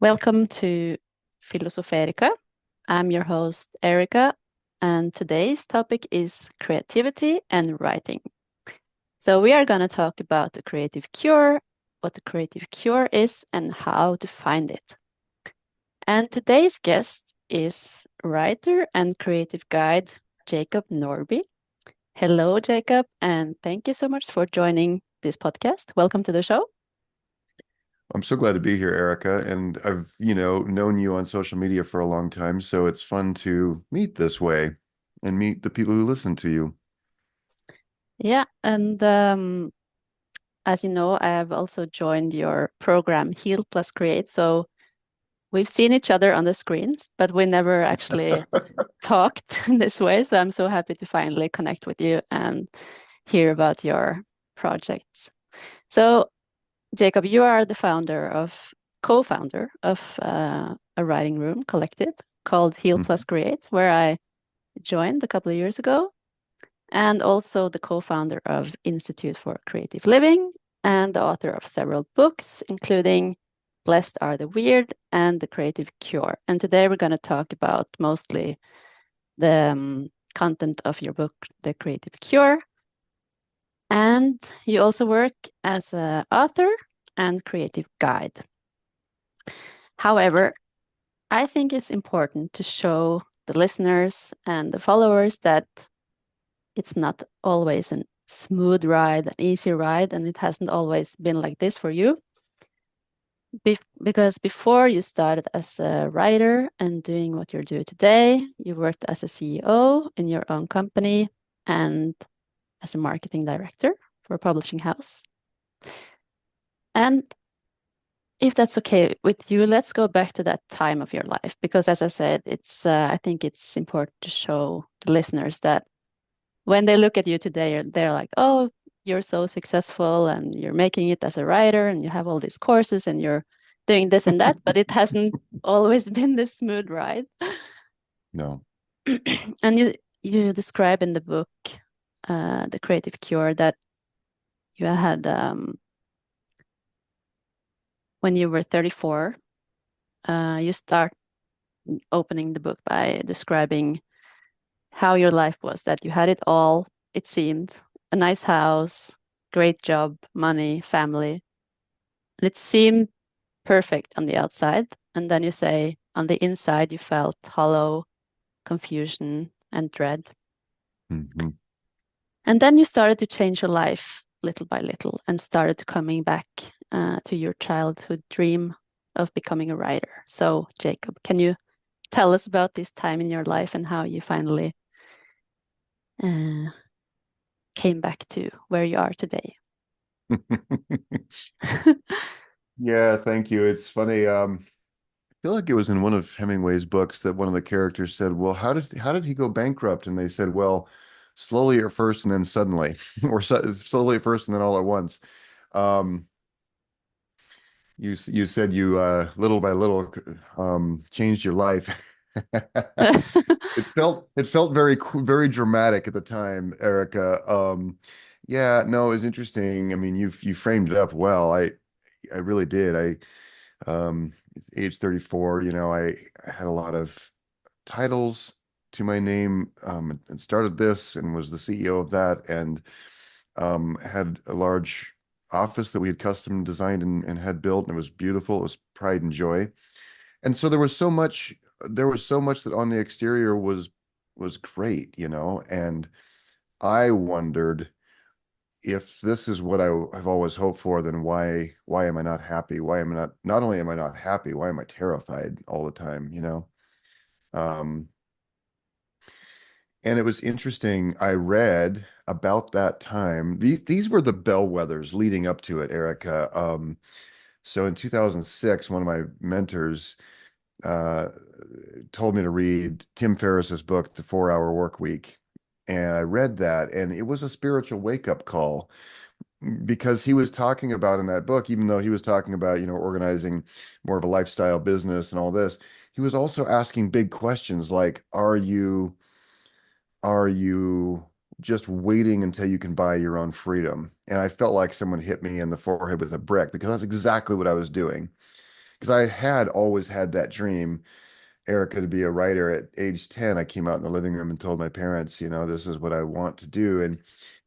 Welcome to Philosoferica. I'm your host, Erica, and today's topic is creativity and writing. So, we are going to talk about the creative cure, what the creative cure is, and how to find it. And today's guest is writer and creative guide Jacob Nordby. Hello, Jacob, and thank you so much for joining this podcast. Welcome to the show. I'm so glad to be here, Erica. And I've, known you on social media for a long time, so it's fun to meet this way and meet the people who listen to you. Yeah, and as you know, I have also joined your program, Heal Plus Create. So we've seen each other on the screens, but we never actually talked in this way. So I'm so happy to finally connect with you and hear about your projects. So, Jacob, you are the co-founder of a writing room collective called Heal Plus Mhm. Create, where I joined a couple of years ago, and also the co-founder of Institute for Creative Living and the author of several books, including Blessed Are the Weird and The Creative Cure. And today we're going to talk about mostly the content of your book, The Creative Cure. And you also work as an author and creative guide. However, I think it's important to show the listeners and the followers that it's not always a smooth ride, an easy ride, and it hasn't always been like this for you. Because before you started as a writer and doing what you're doing today, you worked as a CEO in your own company and as a marketing director for a publishing house. And if that's okay with you, let's go back to that time of your life because, as I said, it's I think it's important to show the listeners that when they look at you today, they're like, oh, you're so successful and you're making it as a writer and you have all these courses and you're doing this and that, but it hasn't always been this smooth ride. No. And you describe in the book, The Creative Cure, that you had when you were 34, you start opening the book by describing how your life was, that you had it all, it seemed, a nice house, great job, money, family. And it seemed perfect on the outside. And then you say on the inside, you felt hollow, confusion, and dread. Hmm. And then you started to change your life little by little and started coming back to your childhood dream of becoming a writer. So, Jacob, can you tell us about this time in your life and how you finally uh, came back to where you are today? Yeah, thank you. It's funny. I feel like it was in one of Hemingway's books that one of the characters said, "Well, how did he go bankrupt?" And they said, "Well, slowly at first and then suddenly, or slowly at first and then all at once." Um, you said you little by little changed your life. It felt very dramatic at the time, Erica. Yeah, no, it was interesting. I mean, you framed it up well. I really did. Age 34, I had a lot of titles to my name, and started this and was the CEO of that, and had a large office that we had custom designed and had built, and it was beautiful. It was pride and joy. And so there was so much that on the exterior was great, and I wondered if this is what I've always hoped for, then why am I not happy? Why am I not only am I not happy, why am I terrified all the time? Um, and it was interesting. I read about that time. These were the bellwethers leading up to it, Erica. So in 2006, one of my mentors uh, told me to read Tim Ferriss's book, The 4 Hour Work Week. And I read that, and it was a spiritual wake-up call because he was talking about in that book, even though he was talking about, organizing more of a lifestyle business and all this, he was also asking big questions like, are you just waiting until you can buy your own freedom? And I felt like someone hit me in the forehead with a brick because that's exactly what I was doing. because I had always had that dream, Erica, to be a writer. At age 10, I came out in the living room and told my parents, this is what I want to do. And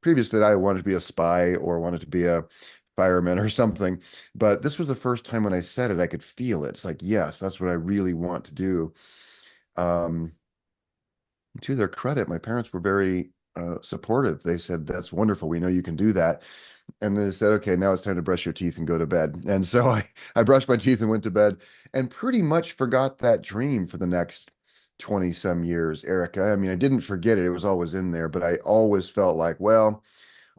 previous to that, I wanted to be a spy or wanted to be a fireman or something. But this was the first time when I said it, I could feel it. It's like, yes, that's what I really want to do. Um, to their credit, my parents were very supportive. They said, "That's wonderful. We know you can do that." And then they said, "Okay, now it's time to brush your teeth and go to bed." And so I brushed my teeth and went to bed and pretty much forgot that dream for the next 20 some years, Erica. I mean, I didn't forget it. It was always in there, but I always felt like, well,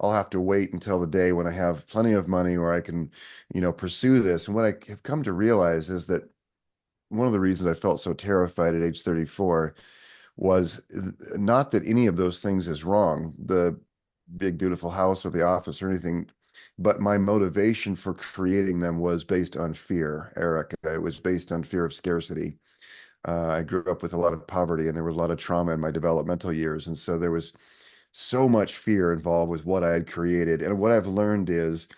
I'll have to wait until the day when I have plenty of money where I can, pursue this. And what I have come to realize is that one of the reasons I felt so terrified at age 34 was not that any of those things is wrong, the big, beautiful house or the office or anything, but my motivation for creating them was based on fear, Erica. It was based on fear of scarcity. I grew up with a lot of poverty and there was a lot of trauma in my developmental years. And so there was so much fear involved with what I had created. And what I've learned is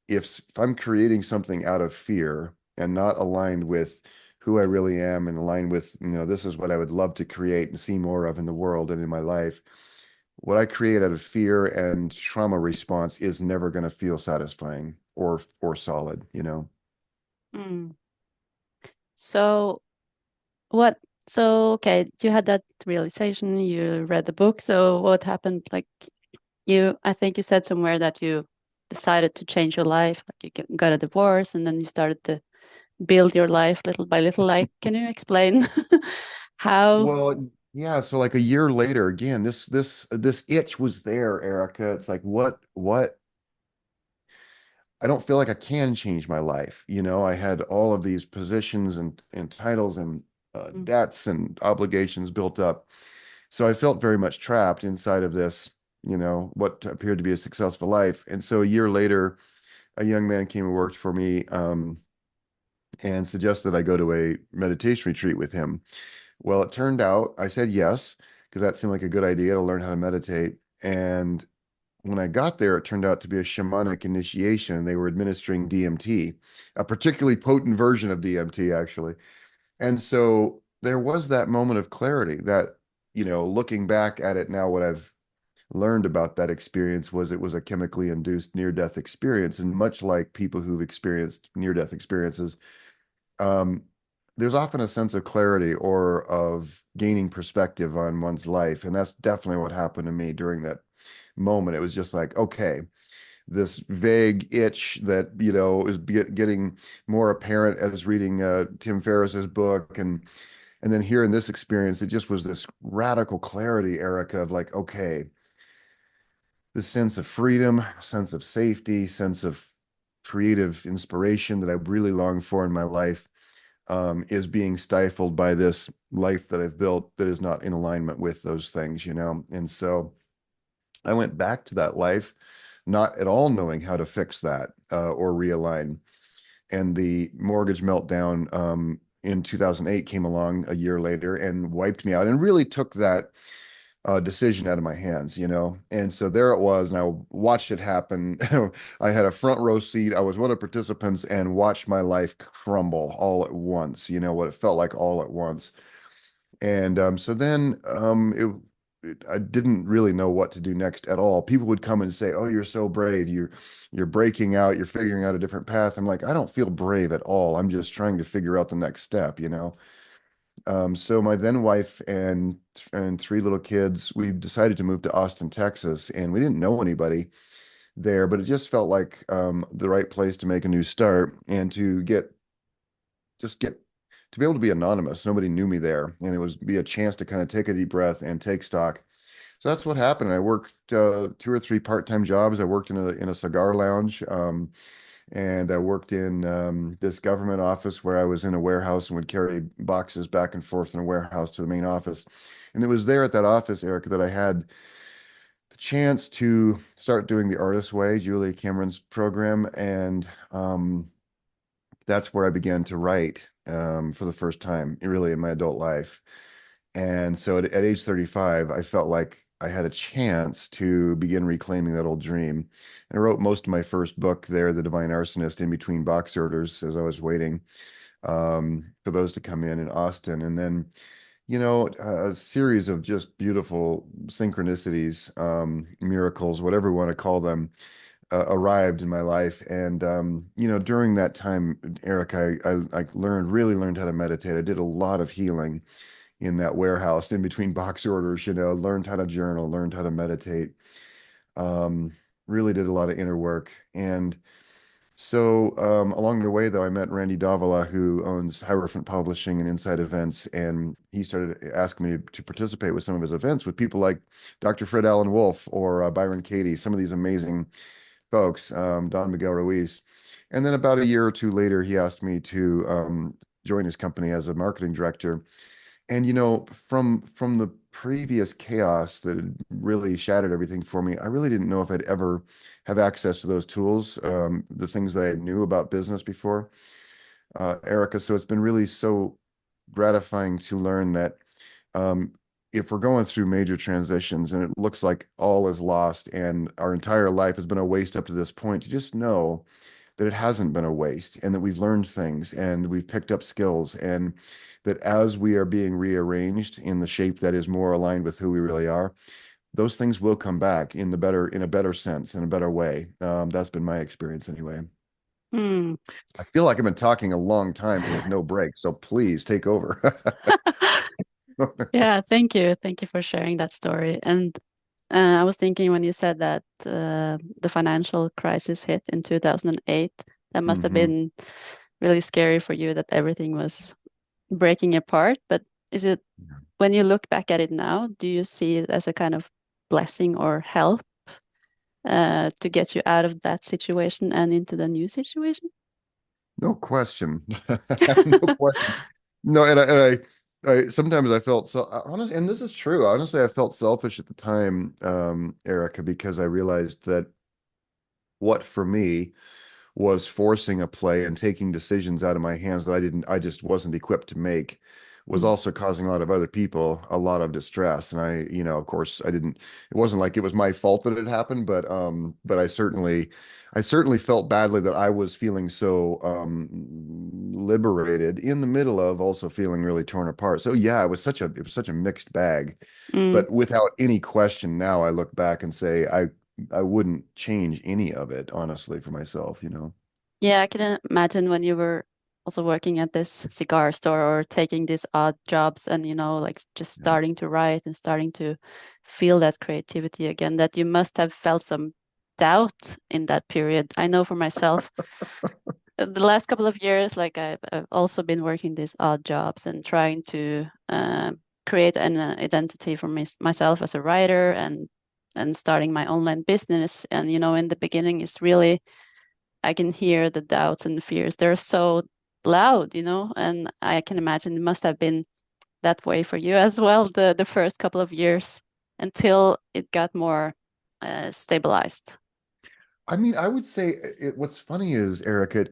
if I'm creating something out of fear and not aligned with who I really am and aligned with, this is what I would love to create and see more of in the world and in my life, what I create out of fear and trauma response is never going to feel satisfying or solid. Mm. So what? So okay, you had that realization. You read the book. So what happened? Like I think you said somewhere that you decided to change your life. Like you got a divorce, and then you started to build your life little by little. Like, can you explain how? Well, yeah, so like a year later, again, this itch was there, Erica. It's like what I don't feel like I can change my life. I had all of these positions and titles and Mm. debts and obligations built up. So I felt very much trapped inside of this, what appeared to be a successful life. And so a year later, a young man came and worked for me, and suggested I go to a meditation retreat with him. Well, it turned out I said yes, because that seemed like a good idea to learn how to meditate. And when I got there, it turned out to be a shamanic initiation. They were administering DMT, a particularly potent version of DMT, actually. And so there was that moment of clarity that, looking back at it now, what I've learned about that experience was it was a chemically induced near-death experience. And much like people who've experienced near-death experiences, um, there's often a sense of clarity or of gaining perspective on one's life. And that's definitely what happened to me during that moment. It was just like, okay, this vague itch that, is getting more apparent as reading Tim Ferriss's book. And then here in this experience, it just was this radical clarity, Erica, of like, okay, this sense of freedom, sense of safety, sense of creative inspiration that I really long for in my life, is being stifled by this life that I've built that is not in alignment with those things. And so I went back to that life, not at all knowing how to fix that or realign. And the mortgage meltdown in 2008 came along a year later and wiped me out and really took that decision out of my hands. And so there it was, and I watched it happen. I had a front row seat. I was one of the participants and watched my life crumble all at once, what it felt like all at once. And so then I didn't really know what to do next at all. People would come and say, "Oh, you're so brave. You're breaking out. You're figuring out a different path." I'm like, I don't feel brave at all. I'm just trying to figure out the next step. So my then wife and three little kids, we decided to move to Austin, Texas, and we didn't know anybody there, but it just felt like the right place to make a new start and to get to be able to be anonymous. Nobody knew me there, and it was be a chance to kind of take a deep breath and take stock. So that's what happened. I worked two or three part-time jobs. I worked in a cigar lounge. And I worked in this government office where I was in a warehouse and would carry boxes back and forth in a warehouse to the main office. And it was there at that office, Eric, that I had the chance to start doing the Artist Way, Julia Cameron's program. And that's where I began to write for the first time, really, in my adult life. And so at age 35, I felt like I had a chance to begin reclaiming that old dream. And I wrote most of my first book there, The Divine Arsonist, in between box orders as I was waiting. for those to come in Austin. And then, you know, a series of just beautiful synchronicities, miracles, whatever we want to call them, arrived in my life. And, you know, during that time, Eric, I really learned how to meditate. I did a lot of healing in that warehouse in between box orders, you know, learned how to journal, learned how to meditate, um, really did a lot of inner work. And so along the way, though, I met Randy Davila, who owns Hierophant Publishing and Inside Events, and he started asking me to participate with some of his events with people like Dr. Fred Allen Wolf or Byron Katie, some of these amazing folks, Don Miguel Ruiz. And then about a year or two later, he asked me to join his company as a marketing director. And you know, from the previous chaos that had really shattered everything for me, I really didn't know if I'd ever have access to those tools, the things that I knew about business before, Erica. So it's been really so gratifying to learn that um, if we're going through major transitions and it looks like all is lost and our entire life has been a waste up to this point, to just know that it hasn't been a waste and that we've learned things and we've picked up skills, and that as we are being rearranged in the shape that is more aligned with who we really are, those things will come back in a better sense, in a better way. That's been my experience anyway. Hmm. I feel like I've been talking a long time with no break, so please take over. Yeah, thank you. Thank you for sharing that story. And I was thinking when you said that the financial crisis hit in 2008, that must have Hmm. been really scary for you that everything was breaking apart. But is it, when you look back at it now, do you see it as a kind of blessing or help to get you out of that situation and into the new situation? No question. No question. No, I sometimes I felt so honestly, and this is true. Honestly, I felt selfish at the time, Erica, because I realized that what for me was forcing a play and taking decisions out of my hands that I just wasn't equipped to make, was Mm. also causing a lot of other people a lot of distress. And I, you know, of course, it wasn't like it was my fault that it happened, but I certainly felt badly that I was feeling so, liberated in the middle of also feeling really torn apart. So yeah, it was such a mixed bag, Mm. but without any question, now I look back and say, I wouldn't change any of it, honestly, for myself, you know. Yeah, I can imagine when you were also working at this cigar store or taking these odd jobs and, like just Yeah. starting to write and starting to feel that creativity again, that you must have felt some doubt in that period. I know for myself, the last couple of years, like I've also been working these odd jobs and trying to create an identity for myself as a writer and starting my online business. And, in the beginning, it's really I can hear the doubts and the fears. They're so loud, and I can imagine it must have been that way for you as well, the first couple of years until it got more stabilized. I mean, I would say what's funny is, Erica,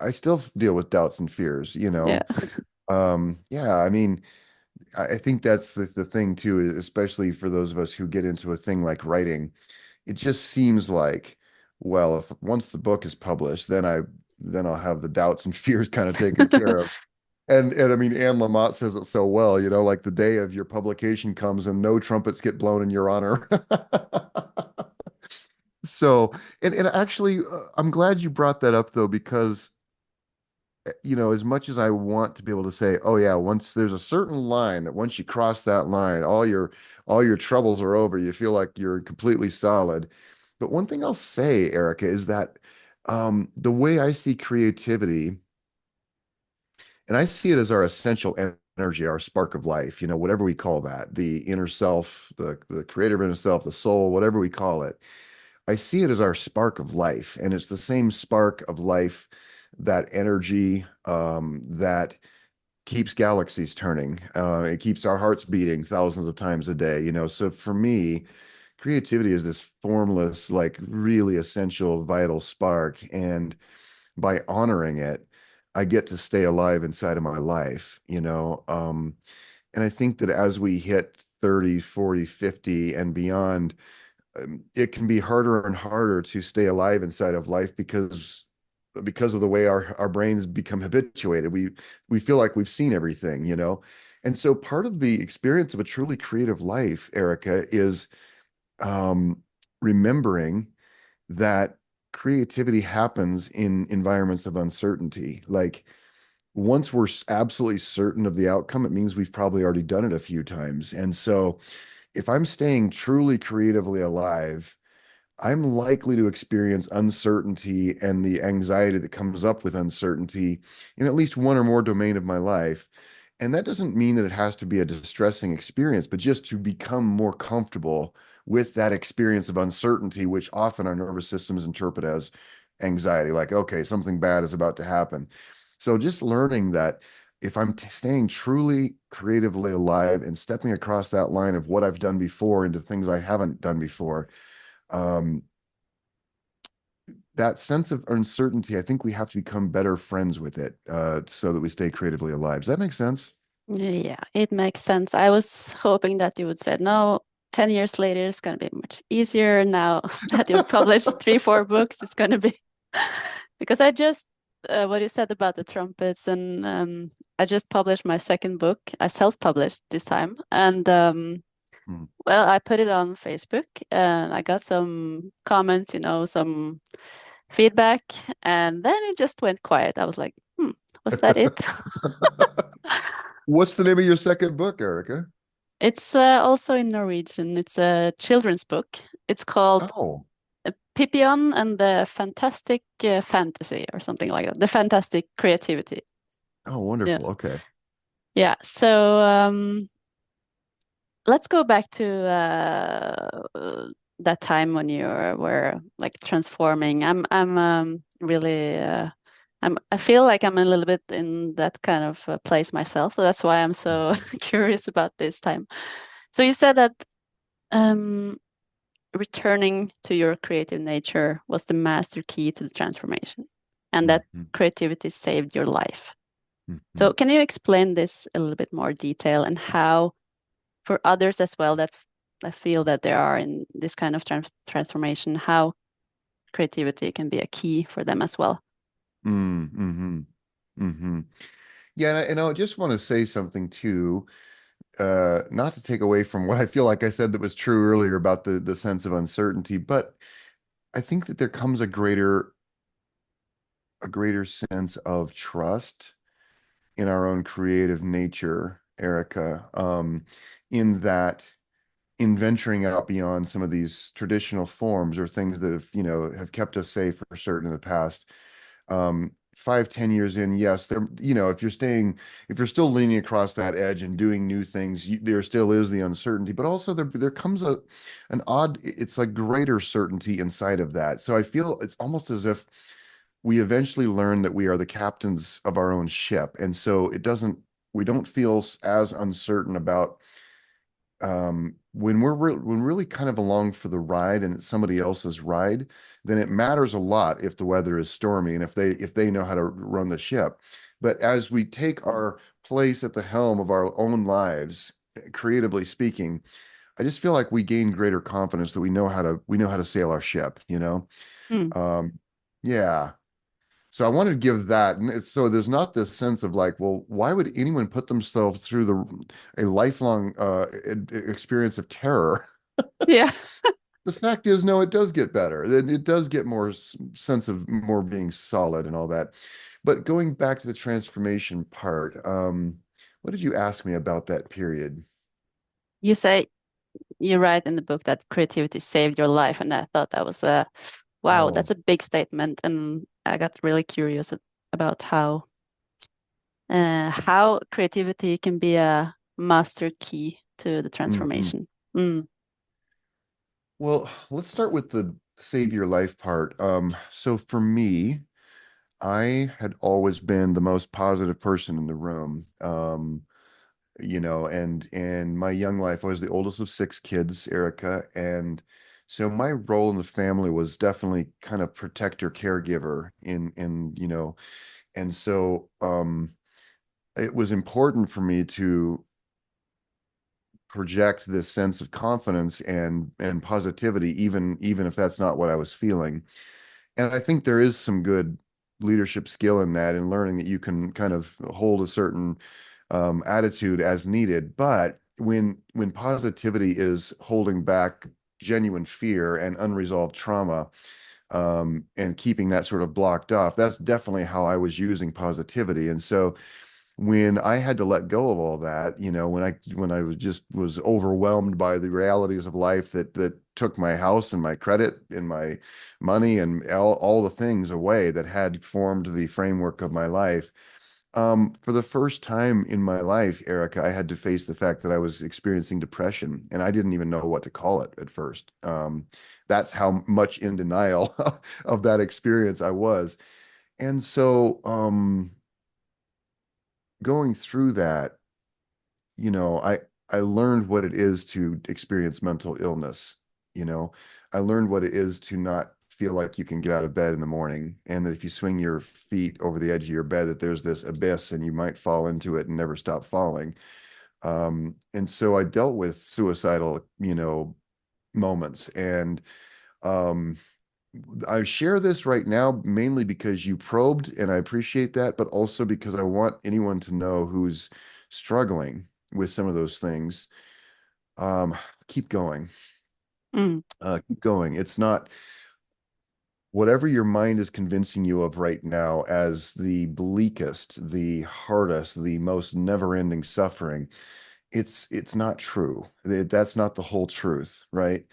I still deal with doubts and fears, you Yeah. know. Yeah, I mean, I think that's the thing too, especially for those of us who get into a thing like writing. It just seems like, well, if once the book is published, then I'll have the doubts and fears kind of taken care of. And I mean, Anne Lamott says it so well, you know, like the day of your publication comes and no trumpets get blown in your honor. So, and actually, I'm glad you brought that up though, because you know, as much as I want to be able to say, oh yeah, once there's a certain line that once you cross that line, all your troubles are over. You feel like you're completely solid. But one thing I'll say, Erica, is that the way I see creativity, and I see it as our essential energy, our spark of life, you know, whatever we call that, the inner self, the creative inner self, the soul, whatever we call it. I see it as our spark of life, and it's the same spark of life, that energy, that keeps galaxies turning. It keeps our hearts beating thousands of times a day, you know. So for me, creativity is this formless, like really essential, vital spark. And by honoring it, I get to stay alive inside of my life, you know. And I think that as we hit 30, 40, 50 and beyond, it can be harder and harder to stay alive inside of life because because of the way our brains become habituated. We feel like we've seen everything, you know. And so part of the experience of a truly creative life, Erica, is um, remembering that creativity happens in environments of uncertainty. Like once we're absolutely certain of the outcome, it means we've probably already done it a few times. And so if I'm staying truly creatively alive, I'm likely to experience uncertainty and the anxiety that comes up with uncertainty in at least one or more domain of my life. And that doesn't mean that it has to be a distressing experience, but just to become more comfortable with that experience of uncertainty, which often our nervous systems interpret as anxiety, like, okay, something bad is about to happen. So just learning that if I'm staying truly creatively alive and stepping across that line of what I've done before into things I haven't done before, um, that sense of uncertainty, I think we have to become better friends with it, so that we stay creatively alive. Does that make sense? Yeah, it makes sense. I was hoping that you would say, no, 10 years later, it's going to be much easier now that you've published three, four books. It's going to be because I just, what you said about the trumpets, and I just published my second book. I self-published this time. And Mm. well, I put it on Facebook and I got some comments, some feedback, and then it just went quiet. I was like, was that it? What's the name of your second book, Erica? It's also in Norwegian. It's a children's book. It's called Oh, Pipion and the Fantastic Fantasy or something like that. The Fantastic Creativity. oh, Yeah. wonderful. Okay. Yeah. So let's go back to that time when you were like transforming. I'm really I feel like I'm a little bit in that kind of place myself. That's why I'm so Mhm. curious about this time. So you said that um returning to your creative nature was the master key to the transformation, and that Mhm. creativity saved your life. Mhm. So can you explain this a little bit more detail, and how for others as well that feel that they are in this kind of transformation, how creativity can be a key for them as well? Mm-hmm. Mm-hmm. Yeah, and I just want to say something too, not to take away from what I feel like I said that was true earlier about the sense of uncertainty, but I think that there comes a greater sense of trust in our own creative nature, Erica, in that in venturing out beyond some of these traditional forms or things that have kept us safe for certain in the past. 5, 10 years in, yes, if you're still leaning across that edge and doing new things, there still is the uncertainty, but also there comes an odd, it's like greater certainty inside of that. So I feel it's almost as if we eventually learn that we are the captains of our own ship. And so we don't feel as uncertain about when really kind of along for the ride and it's somebody else's ride, then it matters a lot if the weather is stormy and if they know how to run the ship. But as we take our place at the helm of our own lives, creatively speaking, I just feel like we gain greater confidence that we know how to sail our ship, you know? Hmm. Yeah. So I wanted to give that, and so there's not this sense of like, well, why would anyone put themselves through a lifelong experience of terror? Yeah. The fact is, no, it does get better. It does get more sense of more being solid and all that. But going back to the transformation part, what did you ask me about that period? You say you write in the book that creativity saved your life, and I thought that was a wow, Oh, that's a big statement, and I got really curious about how creativity can be a master key to the hmm. transformation. Mm. Well, let's start with the save your life part. So for me, I had always been the most positive person in the room. And in my young life, I was the oldest of six kids, Erica, and so my role in the family was definitely kind of protector, caregiver and so it was important for me to project this sense of confidence and positivity, even if that's not what I was feeling. And I think there is some good. leadership skill in that and learning that you can kind of hold a certain attitude as needed. But when positivity is holding back genuine fear and unresolved trauma, and keeping that sort of blocked off, that's definitely how I was using positivity. And so when I had to let go of all that, when I was overwhelmed by the realities of life that took my house and my credit and my money and all the things away that had formed the framework of my life. For the first time in my life, Erica, I had to face the fact that I was experiencing depression, and I didn't even know what to call it at first. That's how much in denial of that experience I was. And so, going through that, you know, I I learned what it is to experience mental illness, you know. I learned what it is to not feel like you can get out of bed in the morning, and that if you swing your feet over the edge of your bed, that there's this abyss and you might fall into it and never stop falling. And so I dealt with suicidal, moments. And um I share this right now mainly because you probed, and I appreciate that, but also because I want anyone to know who's struggling with some of those things. Um, keep going. Mm, Keep going. It's not whatever your mind is convincing you of right now as the bleakest, the hardest, the most never-ending suffering. It's not true. That's not the whole truth, right?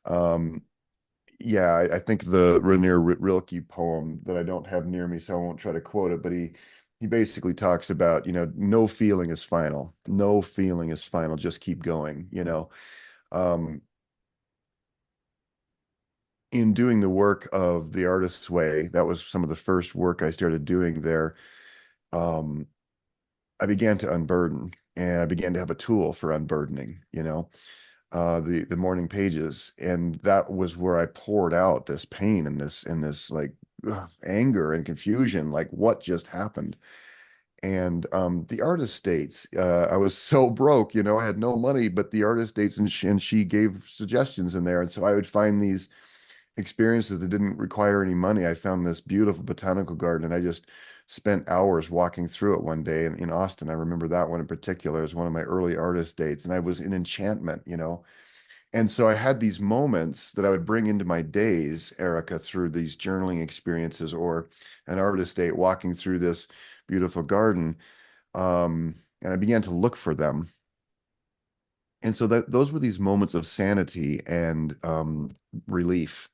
Um, yeah, I think the Rainier Rilke poem that I don't have near me, so I won't try to quote it, but he basically talks about, no feeling is final. No feeling is final. Just keep going. Um, in doing the work of the artist's way, that was some of the first work I started doing there. Um, I began to unburden, and I began to have a tool for unburdening, the morning pages, and that was where I poured out this pain and this like anger and confusion, like what just happened. And the artist states, I was so broke, I had no money, but the artist states, and she gave suggestions in there, and so I would find these experiences that didn't require any money. I found this beautiful botanical garden, and I just spent hours walking through it one day in Austin. I remember that one in particular as one of my early artist dates, and I was in enchantment. And so I had these moments that I would bring into my days, Erica, through these journaling experiences or an artist date walking through this beautiful garden. And I began to look for them. And so that those were these moments of sanity and relief.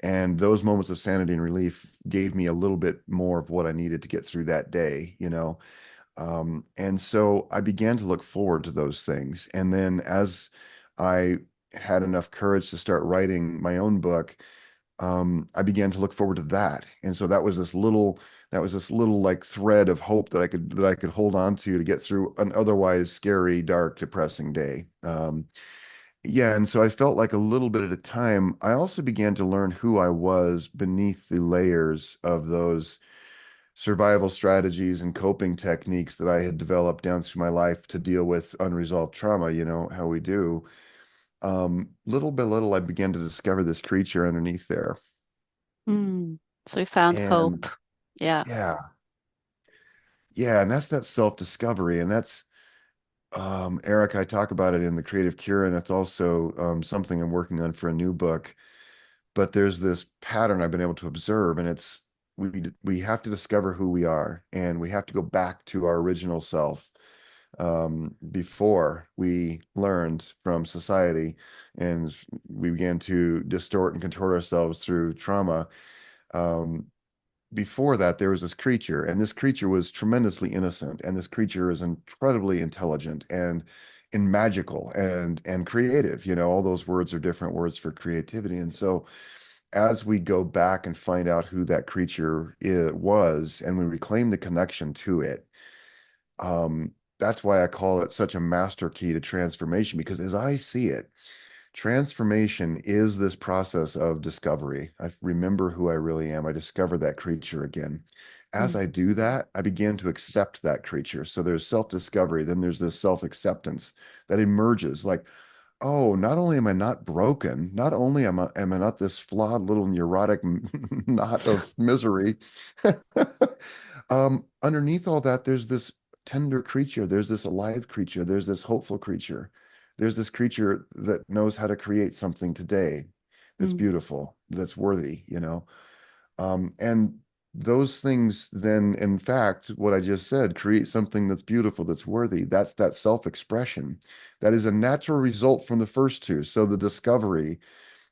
And those moments of sanity and relief gave me a little bit more of what I needed to get through that day. And so I began to look forward to those things. And then as I had enough courage to start writing my own book, I began to look forward to that. And so that was this little like thread of hope that I could hold on to get through an otherwise scary, dark, depressing day. Yeah, and so I felt like a little bit at a time. I also began to learn who I was beneath the layers of those survival strategies and coping techniques that I had developed down through my life to deal with unresolved trauma, how we do. Little by little, I began to discover this creature underneath there. mm. So you found hope. And Yeah. yeah, yeah, and that's that self-discovery. And that's, Eric, I talk about it in The Creative Cure, and it's also something I'm working on for a new book. But there's this pattern I've been able to observe, and it's we have to discover who we are, and we have to go back to our original self, before we learned from society, and we began to distort and contort ourselves through trauma. Um, Before that, there was this creature, and this creature was tremendously innocent, and this creature is incredibly intelligent and magical and creative. All those words are different words for creativity. And so as we go back and find out who that creature was, and we reclaim the connection to it, that's why I call it such a master key to transformation, because as I see it, transformation is this process of discovery. I remember who I really am. I discover that creature again. As Mm, I do that, I begin to accept that creature. So there's self-discovery, then there's this self-acceptance that emerges like, oh, not only am I not broken, not only am I not this flawed little neurotic knot of misery, underneath all that, there's this tender creature, there's this alive creature, there's this hopeful creature, there's this creature that knows how to create something today that's Mm. beautiful, that's worthy, you know. And those things then, in fact, what I just said, create something that's beautiful, that's worthy. That's that self-expression. That is a natural result from the first two. So the discovery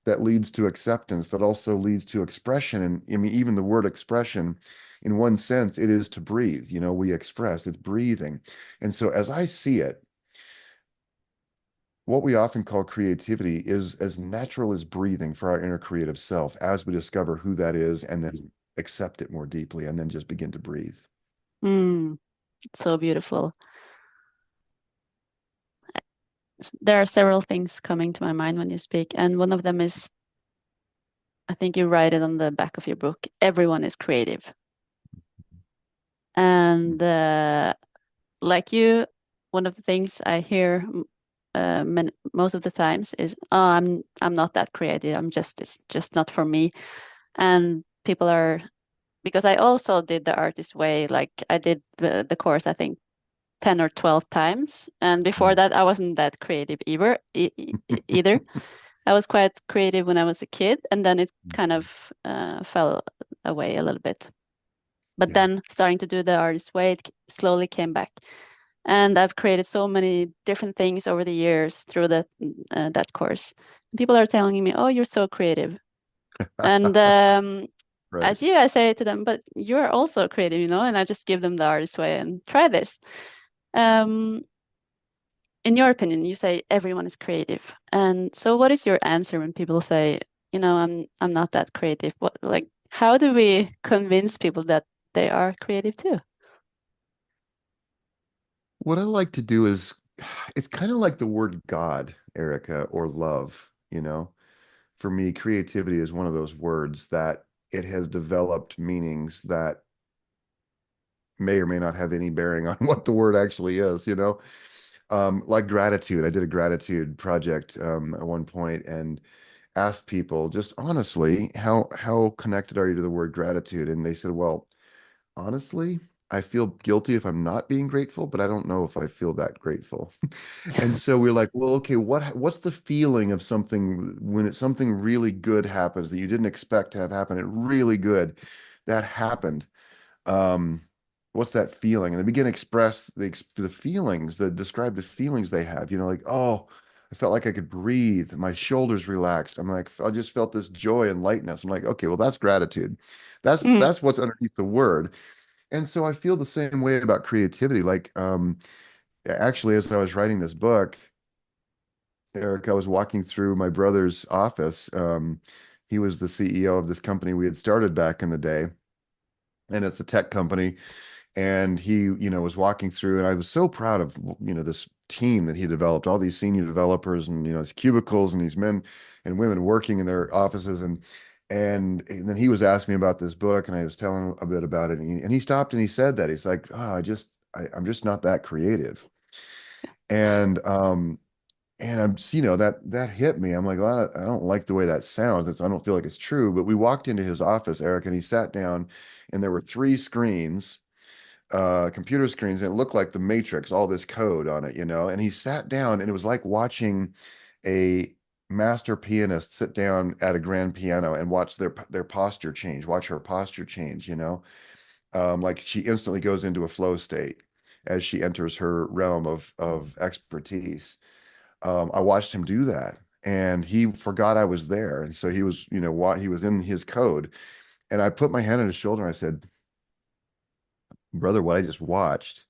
that leads to acceptance, that also leads to expression. And I mean, even the word expression, in one sense, it is to breathe. You know, we express, it's breathing. And so as I see it, what we often call creativity is as natural as breathing for our inner creative self as we discover who that is and then accept it more deeply and then just begin to breathe. Mm. It's so beautiful. There are several things coming to my mind when you speak, and one of them is, I think you write it on the back of your book, everyone is creative. And like you, one of the things I hear most of the times is, "Oh, I'm not that creative. It's just not for me." And people are, because I also did the artist way, like I did the course, I think 10 or 12 times, and before Mm. that I wasn't that creative either. I was quite creative when I was a kid, and then it kind of fell away a little bit. But Yeah. then starting to do the artist way, it slowly came back. And I've created so many different things over the years through that course. People are telling me, "Oh, you're so creative." And Right. as you, I say to them, "But you're also creative, you know." And I just give them the artist way and try this. Um, in your opinion, you say everyone is creative. And so what is your answer when people say, I'm not that creative? What, like, how do we convince people that they are creative too? What I like to do is, it's kind of like the word God, Erica, or love, you know. For me, creativity is one of those words that it has developed meanings that may or may not have any bearing on what the word actually is, you know. Like gratitude. I did a gratitude project at one point and asked people just honestly, how connected are you to the word gratitude? And they said, well, honestly, I feel guilty if I'm not being grateful, but I don't know if I feel that grateful. And so we're like, well, okay, what's the feeling of something when it's something really good happens that you didn't expect to have happen? It really good that happened. Um, what's that feeling? And they begin to express the feelings, that describe the feelings they have. You know, like, oh, I felt like I could breathe. My shoulders relaxed. I'm like, I just felt this joy and lightness. I'm like, okay, well, that's gratitude. Mm, That's what's underneath the word. And so I feel the same way about creativity. Like, actually, as I was writing this book, Eric, I was walking through my brother's office. He was the CEO of this company we had started back in the day, and it's a tech company. And he, was walking through, and I was so proud of, this team that he developed, all these senior developers, and his cubicles, and these men and women working in their offices, and then he was asking me about this book, and I was telling him a bit about it, and he stopped and he said that he's like, oh, I'm just not that creative, and I'm, that hit me. I'm like, well, I don't like the way that sounds. I don't feel like it's true. But we walked into his office, Eric, and he sat down, and there were three screens, computer screens, and it looked like the Matrix, all this code on it, And he sat down, and it was like watching a master pianist sit down at a grand piano and watch their posture change, watch her posture change. Like she instantly goes into a flow state as she enters her realm of expertise. I watched him do that, and he forgot I was there, and so he was, what he was in his code, and I put my hand on his shoulder, and I said, brother, what I just watched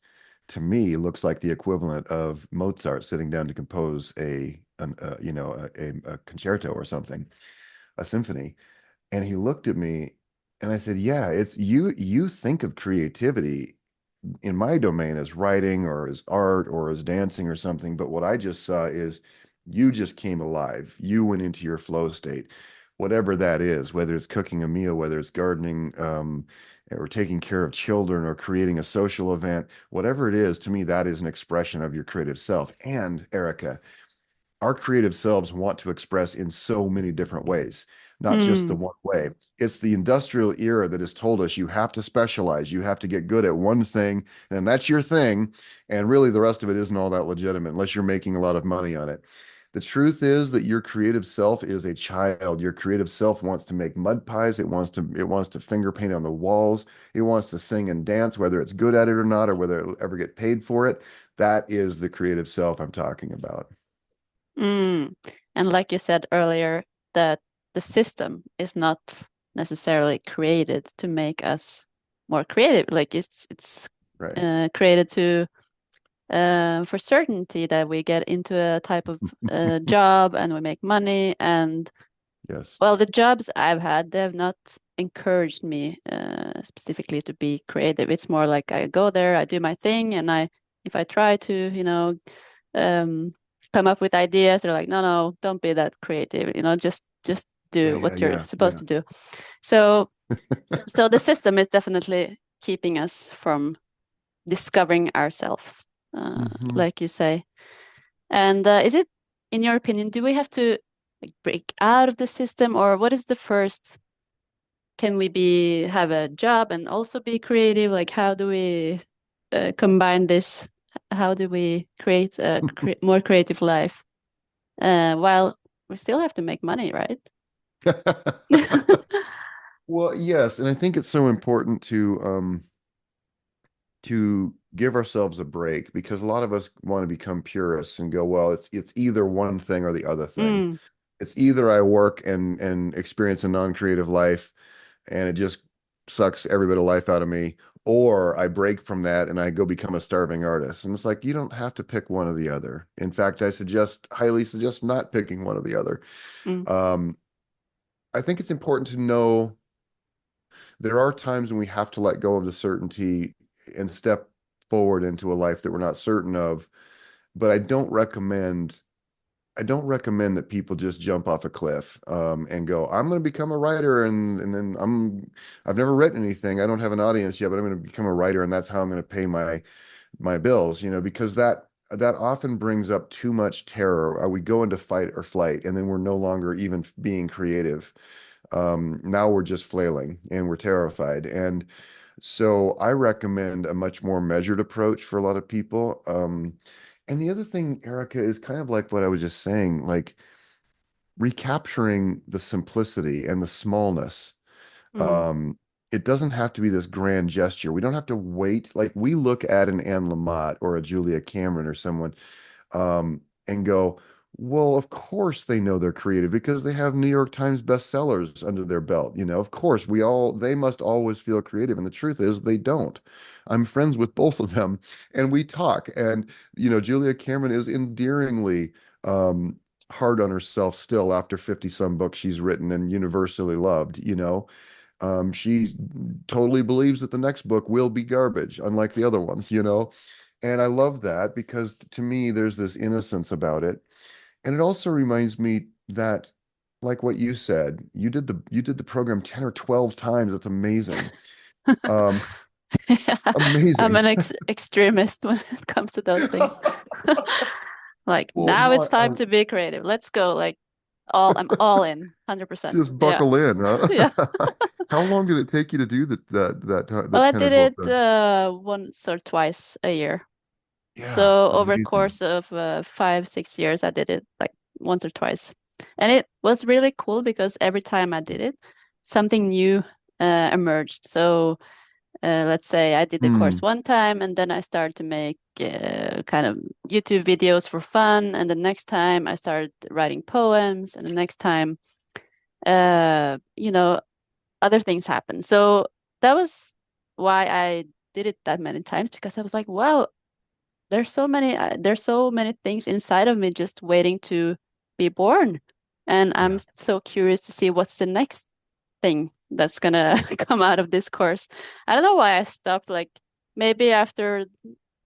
to me looks like the equivalent of Mozart sitting down to compose a concerto or something, a symphony. And he looked at me, and I said, yeah, it's you think of creativity in my domain as writing or as art or as dancing or something. But what I just saw is you just came alive. You went into your flow state, whatever that is, whether it's cooking a meal, whether it's gardening, or taking care of children or creating a social event, whatever it is, to me, that is an expression of your creative self. And Erica, our creative selves want to express in so many different ways, not just the Mm, one way. It's the industrial era that has told us you have to specialize, you have to get good at one thing, and that's your thing. And really, the rest of it isn't all that legitimate unless you're making a lot of money on it. The truth is that your creative self is a child. Your creative self wants to make mud pies. It wants to finger paint on the walls. It wants to sing and dance, whether it's good at it or not, or whether it'll ever get paid for it. That is the creative self I'm talking about. mm. And like you said earlier, that the system is not necessarily created to make us more creative. Like it's Right. created to for certainty that we get into a type of job and we make money. And Yes. well, the jobs I've had, they have not encouraged me specifically to be creative. It's more like I go there, I do my thing, and if I try to, um, come up with ideas, they're like, no, no, don't be that creative. Just Yeah, do yeah, what you're yeah, supposed yeah. to do. So, so the system is definitely keeping us from discovering ourselves, Hmm. like you say. And is it, in your opinion, do we have to like break out of the system, or what is the first? Can we have a job and also be creative? Like, how do we combine this? How do we create a more creative life while we still have to make money, right? Well, yes, and I think it's so important to give ourselves a break because a lot of us want to become purists and go, well, it's either one thing or the other thing. Mm, It's either I work and experience a non-creative life and it just sucks every bit of life out of me, or I break from that and I go become a starving artist. And it's like you don't have to pick one or the other. In fact, highly suggest not picking one or the other. mm, Um, I think it's important to know there are times when we have to let go of the certainty and step forward into a life that we're not certain of. But I don't recommend that people just jump off a cliff and go, I'm going to become a writer, and then I've never written anything. I don't have an audience yet, but I'm going to become a writer, and that's how I'm going to pay my bills. Because that often brings up too much terror. We go into fight or flight, and then we're no longer even being creative. Now we're just flailing and we're terrified. And so I recommend a much more measured approach for a lot of people. And the other thing, Erica, is kind of like what I was just saying, like recapturing the simplicity and the smallness. mm. Um, it doesn't have to be this grand gesture. We don't have to wait. Like we look at an Anne Lamott or a Julia Cameron or someone and go, well, of course they know they're creative because they have New York Times bestsellers under their belt. Of course they must always feel creative. And the truth is they don't. I'm friends with both of them and we talk. And, Julia Cameron is endearingly um, hard on herself still after 50 some books she's written and universally loved. She totally believes that the next book will be garbage, unlike the other ones. And I love that because to me, there's this innocence about it. And it also reminds me that, like what you said, you did the program 10 or 12 times. It's amazing. Um, Yeah, I'm amazing. an extremist when it comes to those things. Like Well, now no, it's time to be creative. Let's go. Like I'm all in, 100%. just Yeah. buckle in, huh? Yeah. How long did it take you to do Well, that I 10 or did 12 it times? once or twice a year. Yeah, So over a amazing. course of 5, 6 years, I did it like once or twice. And it was really cool because every time I did it, something new emerged. So let's say I did the course Mm, one time and then I started to make kind of YouTube videos for fun. And the next time I started writing poems. And the next time, uh, you know, other things happened. So that was why I did it that many times because I was like, wow, there's so many things inside of me just waiting to be born. And I'm yeah. so curious to see what's the next thing that's gonna come out of this course. I don't know why I stopped. Like maybe after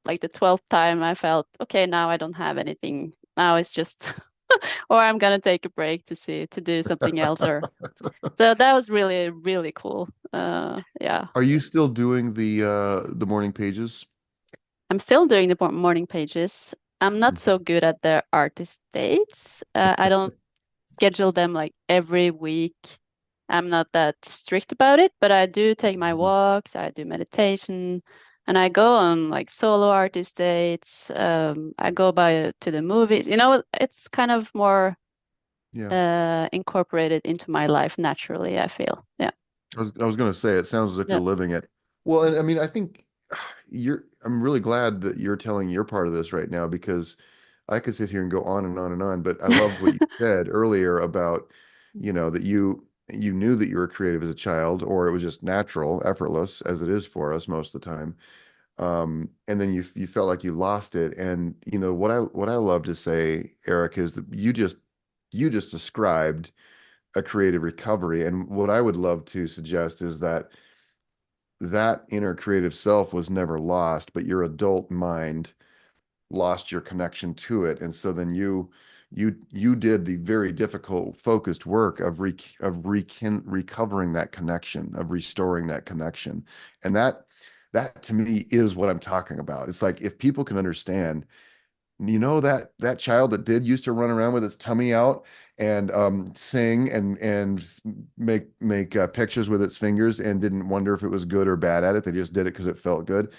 like the 12th time, I felt okay. Now I don't have anything. Now it's just, or I'm gonna take a break to do something else. Or so that was really really cool. Yeah, Are you still doing the morning pages? I'm still doing the morning pages. I'm not Mhm. so good at the artist dates. I don't schedule them like every week. I'm not that strict about it, but I do take my Mhm. walks, I do meditation, and I go on like solo artist dates. I go by to the movies. It's kind of more Yeah. incorporated into my life naturally, I feel. Yeah. I was going to say, it sounds as if Yeah. you're living it. Well, and I mean, I think I'm really glad that you're telling your part of this right now because I could sit here and go on and on and on, but I loved what you said earlier about, that you knew that you were creative as a child, or it was just natural, effortless, as it is for us most of the time. And then you felt like you lost it. And what I love to say, Eric, is that you just described a creative recovery. And what I would love to suggest is that inner creative self was never lost, but your adult mind lost your connection to it. And so then you did the very difficult focused work recovering that connection, of restoring that connection. And that to me is what I'm talking about. It's like if people can understand, that child that did used to run around with its tummy out and sing and make pictures with its fingers and didn't wonder if it was good or bad at it. They just did it because it felt good.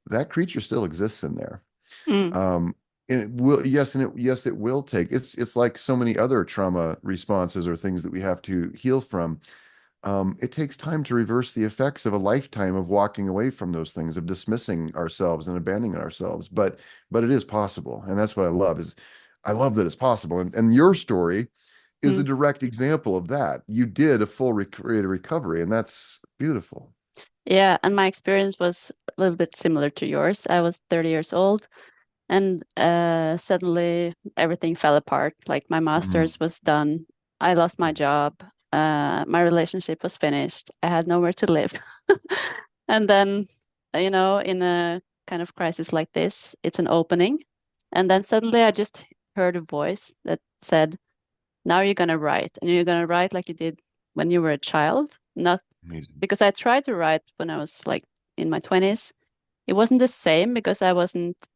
That creature still exists in there. Mm, Um, and it will, yes, yes, it will take. It's like so many other trauma responses or things that we have to heal from. It takes time to reverse the effects of a lifetime of walking away from those things, of dismissing ourselves and abandoning ourselves. But it is possible, and that's what I love. Is I love that it's possible, and your story is a mm. direct example of that. You did a full creative recovery, and that's beautiful. Yeah, and my experience was a little bit similar to yours. I was 30 years old and suddenly everything fell apart. Like my Mm, master's was done. I lost my job. My relationship was finished. I had nowhere to live. And then, in a kind of crisis like this, it's an opening. And then suddenly I just heard a voice that said, now you're gonna write, and you're gonna write like you did when you were a child. Not amazing. because I tried to write when I was like in my 20s. It wasn't the same because I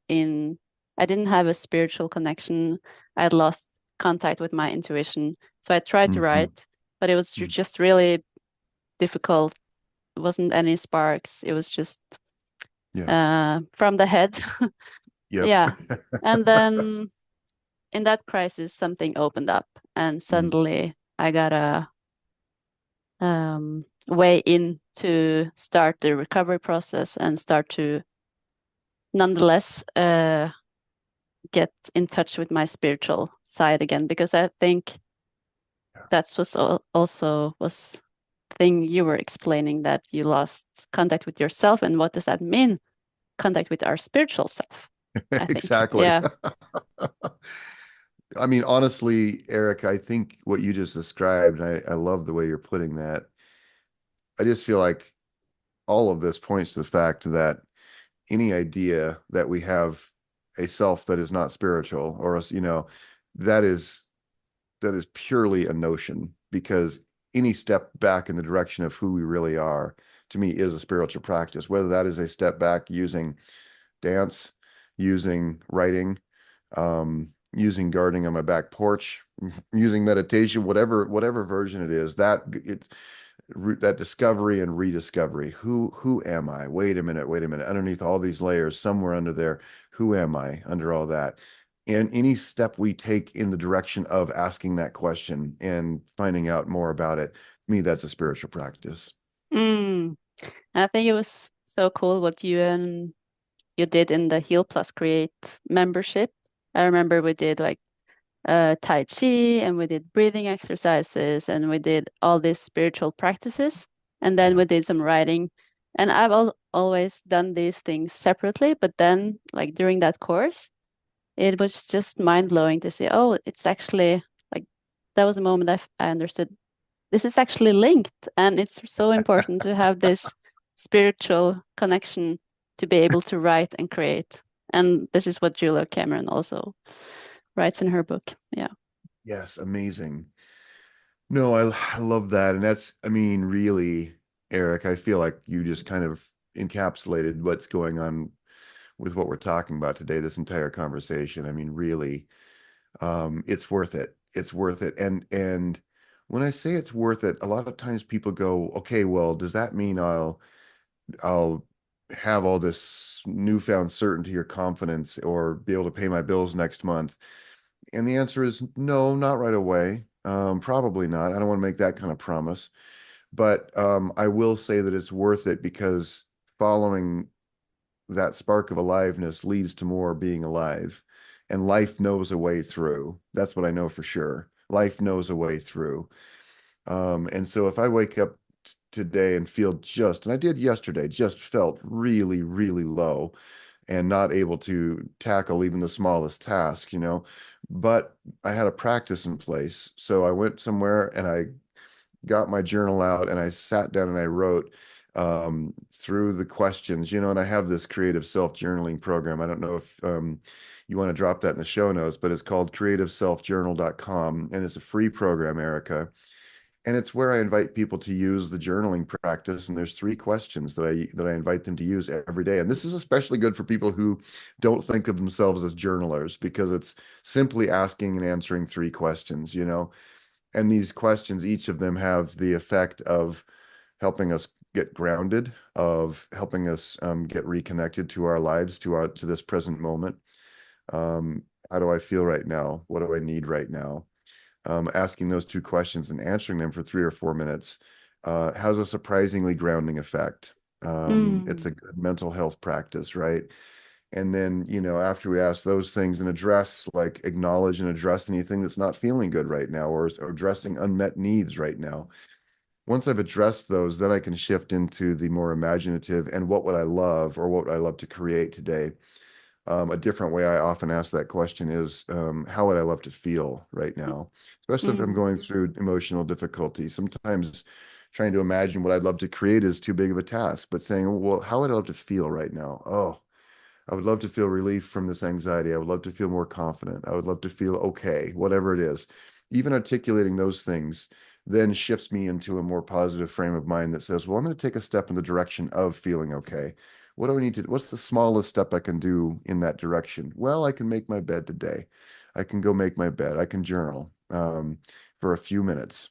didn't have a spiritual connection. I had lost contact with my intuition. So I tried to Hmm. write, but it was just really difficult. It wasn't any sparks. It was just Yeah. from the head. Yep. Yeah. And then in that crisis, something opened up, and Mm. suddenly I got a way in to start the recovery process and start to nonetheless get in touch with my spiritual side again, because I think that's was also was thing you were explaining, that you lost contact with yourself, and what does that mean, contact with our spiritual self, I think. Exactly. Yeah. I mean, honestly, Eric, I think what you just described, I love the way you're putting that. I just feel like all of this points to the fact that any idea that we have a self that is not spiritual, or us, that is that is purely a notion, because any step back in the direction of who we really are, to me, is a spiritual practice, whether that is a step back using dance, using writing, using gardening on my back porch, using meditation, whatever version it is, that discovery and rediscovery. Who am I? Wait a minute. Underneath all these layers, somewhere under there, who am I under all that? And any step we take in the direction of asking that question and finding out more about it, to me, that's a spiritual practice. mm. I think it was so cool what you did in the Heal Plus Create membership. I remember we did like Tai Chi, and we did breathing exercises, and we did all these spiritual practices. And then Yeah. we did some writing. And I've always done these things separately, but then, like during that course, it was just mind blowing to see, oh, it's actually like that was the moment I understood this is actually linked. And it's so important to have this spiritual connection to be able to write and create. And this is what Julia Cameron also writes in her book. Yeah. Yes, amazing. No, I love that. And I mean, really, Eric, I feel like you just kind of encapsulated what's going on with what we're talking about today, this entire conversation. I mean, really, it's worth it. It's worth it. And when I say it's worth it, a lot of times people go, okay, well, does that mean I'll have all this newfound certainty or confidence or be able to pay my bills next month? And the answer is no, not right away. Probably not. I don't want to make that kind of promise. But I will say that it's worth it because following that spark of aliveness leads to more being alive. And life knows a way through. That's what I know for sure. Life knows a way through. And so if I wake up today and feel and I did yesterday, just felt really, really low and not able to tackle even the smallest task, but I had a practice in place. So I went somewhere and I got my journal out and I sat down and I wrote through the questions, and I have this creative self-journaling program. I don't know if you want to drop that in the show notes, but it's called creativeselfjournal.com and it's a free program, Erica. And it's where I invite people to use the journaling practice. And there's three questions that I invite them to use every day. And this is especially good for people who don't think of themselves as journalers because it's simply asking and answering three questions. And these questions, each of them have the effect of helping us get grounded, of helping us get reconnected to our lives, to this present moment. How do I feel right now? What do I need right now? Asking those two questions and answering them for 3 or 4 minutes has a surprisingly grounding effect. It's Mm. a good mental health practice, right? And then, after we ask those things and acknowledge and address anything that's not feeling good right now or addressing unmet needs right now. Once I've addressed those, then I can shift into the more imaginative and what would I love or what would I love to create today? A different way I often ask that question is, how would I love to feel right now? Especially if I'm Mm. going through emotional difficulty. Sometimes trying to imagine what I'd love to create is too big of a task, but saying, well, how would I love to feel right now? Oh, I would love to feel relief from this anxiety. I would love to feel more confident. I would love to feel okay, whatever it is. Even articulating those things then shifts me into a more positive frame of mind that says, well, I'm going to take a step in the direction of feeling okay. What do I need to, what's the smallest step I can do in that direction? Well, I can make my bed today. I can go make my bed. I can journal for a few minutes.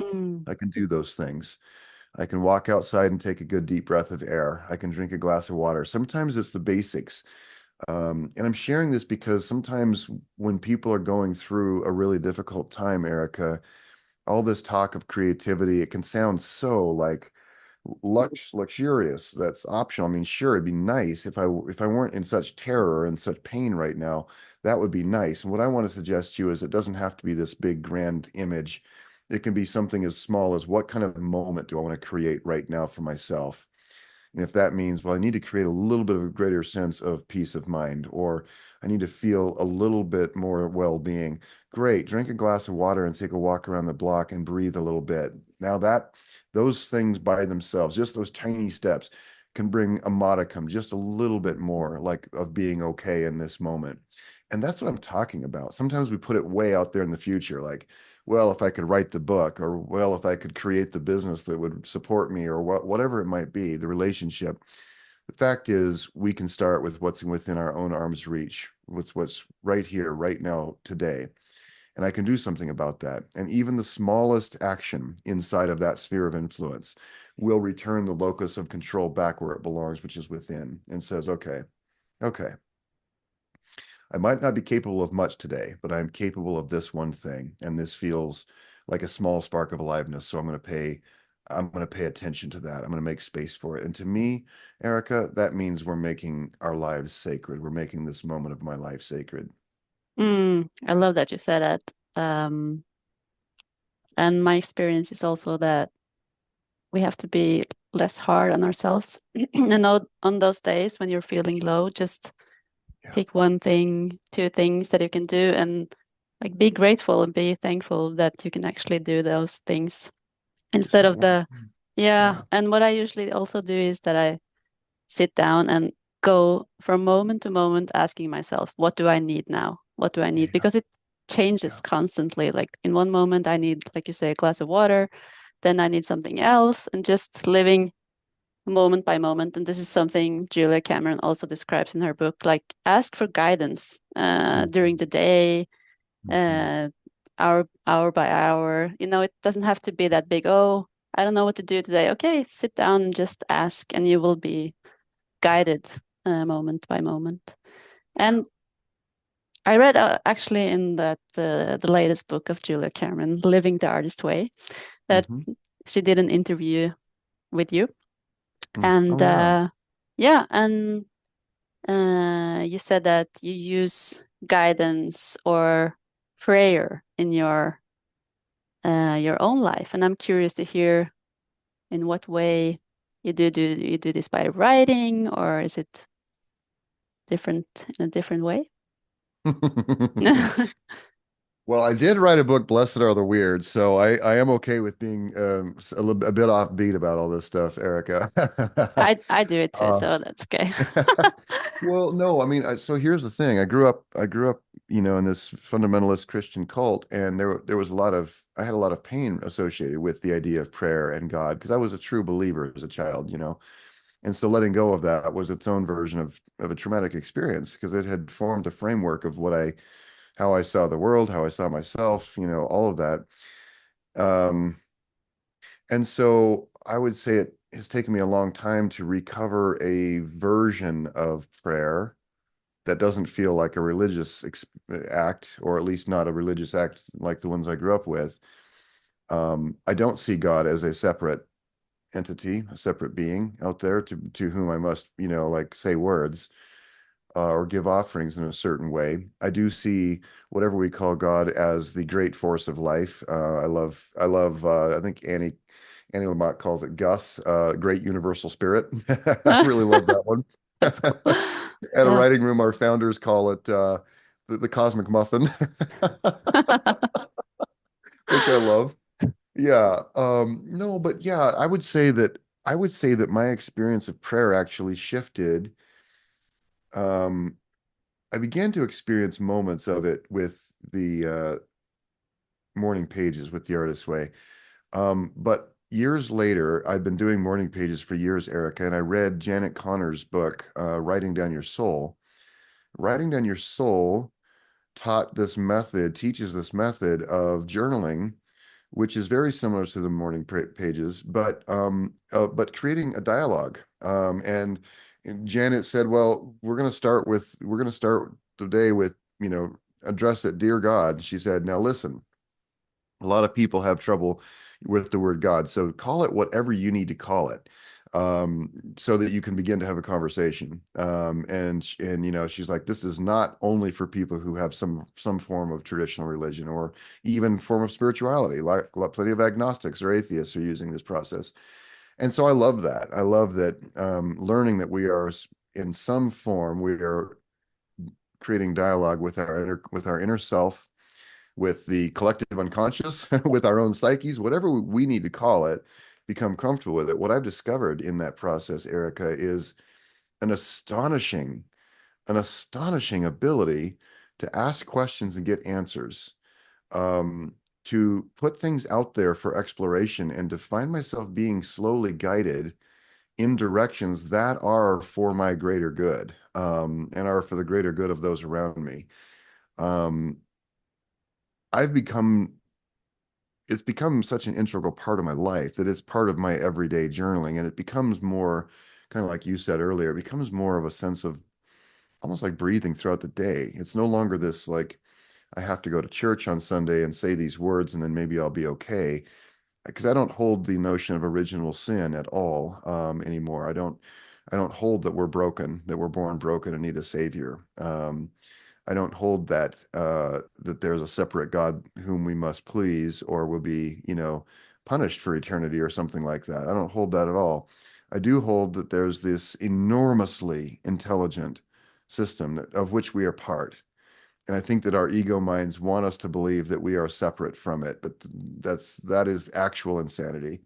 Mm. I can do those things. I can walk outside and take a good deep breath of air. I can drink a glass of water. Sometimes it's the basics. And I'm sharing this because sometimes when people are going through a really difficult time, Erica, all this talk of creativity, it can sound so like luxurious. That's optional. I mean, sure, it'd be nice if I weren't in such terror and such pain right now. That would be nice. And what I want to suggest to you is it doesn't have to be this big grand image. It can be something as small as what kind of moment do I want to create right now for myself? And if that means, well, I need to create a little bit of a greater sense of peace of mind, or I need to feel a little bit more well-being, great. Drink a glass of water and take a walk around the block and breathe a little bit. Now those things by themselves, just those tiny steps can bring a modicum, just a little bit more like of being okay in this moment. And that's what I'm talking about. Sometimes we put it way out there in the future, like, well, if I could write the book, or well, if I could create the business that would support me, or whatever it might be, the relationship. The fact is, we can start with what's within our own arm's reach, with what's right here, right now, today. And I can do something about that. And even the smallest action inside of that sphere of influence will return the locus of control back where it belongs, which is within, and says, okay, okay, I might not be capable of much today, but I'm capable of this one thing. And this feels like a small spark of aliveness. So I'm going to pay attention to that. I'm going to make space for it. And to me, Erica, that means we're making our lives sacred. We're making this moment of my life sacred. Mm. I love that you said that. And my experience is also that we have to be less hard on ourselves. And on those days when you're feeling low, just Yeah, pick one thing, two things that you can do, and like be grateful and be thankful that you can actually do those things just instead that of one the, thing. yeah. Yeah, And what I usually also do is that I sit down and go from moment to moment asking myself, what do I need now? What do I need? yeah, Because it changes yeah, constantly. Like in one moment, I need, like you say, a glass of water, then I need something else, and just living. moment by moment. And this is something Julia Cameron also describes in her book, like ask for guidance during Mhm. the day, Mhm. uh, hour by hour. You know, it doesn't have to be that big. Oh, I don't know what to do today. Okay, sit down and just ask, and you will be guided moment by moment. And I read actually in that the latest book of Julia Cameron, Living the Artist Way, that Mhm. she did an interview with you, Mm. and Oh yeah. yeah, and you said that you use guidance or prayer in your own life, and I'm curious to hear in what way you do. Do you do this by writing, or is it different in a different way? Well, I did write a book, Blessed Are the Weird, so I am okay with being a bit offbeat about all this stuff, Erica. I do it too, Uh, so that's okay. well, no, I mean, so here's the thing. I grew up, in this fundamentalist Christian cult, and there was I had a lot of pain associated with the idea of prayer and God because I was a true believer as a child, and so letting go of that was its own version of a traumatic experience because it had formed a framework of how I saw the world, how I saw myself, all of that. Um, and so I would say it has taken me a long time to recover a version of prayer that doesn't feel like a religious act, or at least not a religious act like the ones I grew up with. I don't see God as a separate entity, a separate being out there to whom I must, like say words or give offerings in a certain way. I do see whatever we call God as the great force of life. I think Annie Lamott calls it Gus, great universal spirit. I really love that one. That's cool. At a Yeah. writing room, our founders call it the cosmic muffin, which I love. Yeah. No, but yeah, I would say that my experience of prayer actually shifted. Um, I began to experience moments of it with the morning pages with the Artist's Way. But years later, I'd been doing morning pages for years, Erica, and I read Janet Connor's book, Writing Down Your Soul. Writing Down Your Soul teaches this method of journaling, which is very similar to the morning pages, but creating a dialogue. And Janet said, "Well, we're going to start the day with, address it, dear God." She said, "Now listen, a lot of people have trouble with the word God, so call it whatever you need to call it, so that you can begin to have a conversation." And she's like, "This is not only for people who have some form of traditional religion or even form of spirituality. Like plenty of agnostics or atheists are using this process." And so I love that. I love that, learning that we are in some form we are creating dialogue with our inner self, with the collective unconscious, with our own psyches, whatever we need to call it, become comfortable with it. What I've discovered in that process, Erica, is an astonishing, an astonishing ability to ask questions and get answers, um, to put things out there for exploration, and to find myself being slowly guided in directions that are for my greater good, and are for the greater good of those around me. Um, I've become it's become such an integral part of my life that it's part of my everyday journaling, and it becomes more, kind of like you said earlier, it becomes more of a sense of almost like breathing throughout the day. It's no longer this like I have to go to church on Sunday and say these words and then maybe I'll be okay, because I don't hold the notion of original sin at all, anymore. I don't hold that we're broken, that we're born broken and need a savior. I don't hold that there's a separate God whom we must please or will be, punished for eternity or something like that. I don't hold that at all. I do hold that there's this enormously intelligent system of which we are part. And I think that our ego minds want us to believe that we are separate from it, but that is actual insanity.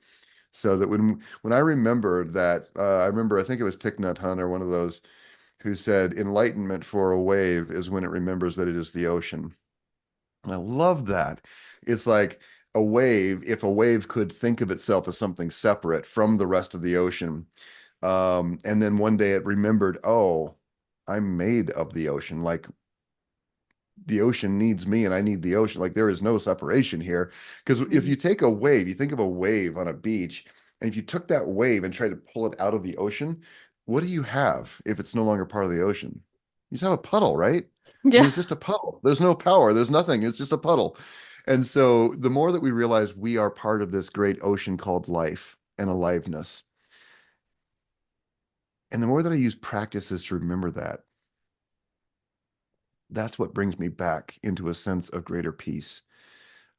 So that when I remember that, I think it was Thich Nhat Hanh or one of those who said enlightenment for a wave is when it remembers that it is the ocean. And I love that. It's like if a wave could think of itself as something separate from the rest of the ocean, And then one day it remembered, oh, I'm made of the ocean. Like the ocean needs me and I need the ocean. Like there is no separation here. Because if Mm. you take a wave, you think of a wave on a beach, and if you took that wave and tried to pull it out of the ocean, what do you have if it's no longer part of the ocean? You just have a puddle, right? I mean, Yeah. it's just a puddle. There's no power, there's nothing. It's just a puddle. And so the more that we realize we are part of this great ocean called life and aliveness, and the more that I use practices to remember that, that's what brings me back into a sense of greater peace,